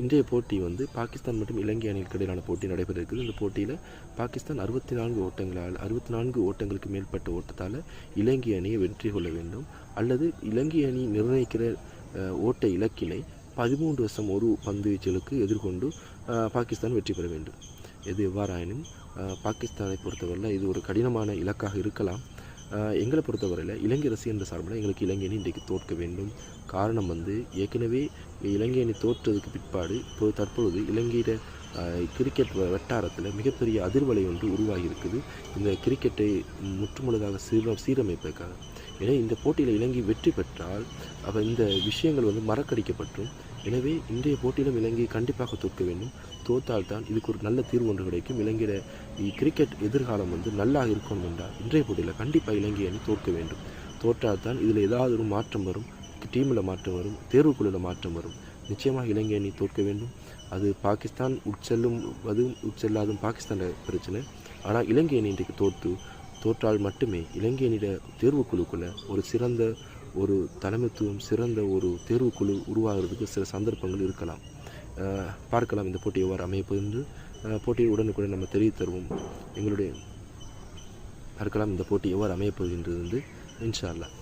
இன்றைய போட்டி வந்து பாகிஸ்தான் மற்றும் இலங்கை அணிகளுக்கு இடையிலான போட்டி நடைபெற இருக்குது. இந்த போட்டியில் பாகிஸ்தான் 64 ஓட்டங்களுக்கு மேற்பட்ட ஓட்டத்தால் இலங்கை அணியை வெற்றி கொள்ள வேண்டும், அல்லது இலங்கை அணி நிர்ணயிக்கிற ஓட்ட இலக்கினை 13+1 பந்து வீச்சுகளுக்கு எதிர்கொண்டு பாகிஸ்தான் வெற்றி பெற வேண்டும். எது எவ்வாறாயினும் பாகிஸ்தானை பொறுத்தவரையில் இது ஒரு கடினமான இலக்காக இருக்கலாம். எங்களை பொறுத்தவரையில் இலங்கை ரசிகர் சார்பில் எங்களுக்கு இலங்கை அணி இன்றைக்கு தோற்க வேண்டும். காரணம் வந்து ஏற்கனவே இலங்கை அணி தோற்றதுக்கு பிற்பாடு தற்பொழுது இலங்கையில் கிரிக்கெட் வட்டாரத்தில் மிகப்பெரிய அதிர்வலை ஒன்று உருவாகி இருக்குது, இந்த கிரிக்கெட்டை முற்றுமுழுதாக சீரமைப்பதற்காக. எனவே இந்த போட்டியில் இலங்கை வெற்றி பெற்றால் அப்போ இந்த விஷயங்கள் வந்து மறக்கடிக்கப்பட்டும். எனவே இன்றைய போட்டியிலும் இலங்கை கண்டிப்பாக தோற்க வேண்டும். தோற்றால்தான் இதுக்கு ஒரு நல்ல தீர்வு ஒன்று கிடைக்கும். இலங்கையில் கிரிக்கெட் எதிர்காலம் வந்து நல்லா இருக்கணும் என்றால் இன்றைய போட்டியில் கண்டிப்பாக இலங்கை அணி தோற்க வேண்டும். தோற்றால்தான் இதில் ஏதாவது ஒரு மாற்றம் வரும், டீமில் மாற்றம் வரும், தேர்வுக்குழுவில் மாற்றம் வரும். நிச்சயமாக இலங்கை அணி தோற்க வேண்டும். அது பாகிஸ்தான் உட்செல்லாதும் பாகிஸ்தான் பிரச்சனை. ஆனால் இலங்கை அணி இன்றைக்கு தோற்றால் மட்டுமே இலங்கை அணியிட தேர்வுக்குழுக்குள்ள ஒரு சிறந்த ஒரு தலைமைத்துவம், சிறந்த ஒரு தேர்வுக்குழு உருவாகிறதுக்கு சில சந்தர்ப்பங்கள் இருக்கலாம். பார்க்கலாம் இந்த போட்டி எவ்வாறு அமைப்பது என்று. போட்டியை உடனுக்குடன் நம்ம தெரிவித்து தருவோம். பார்க்கலாம் இந்த போட்டி எவ்வாறு அமையப்போகின்றது என்று இன்ஷா அல்லாஹ்.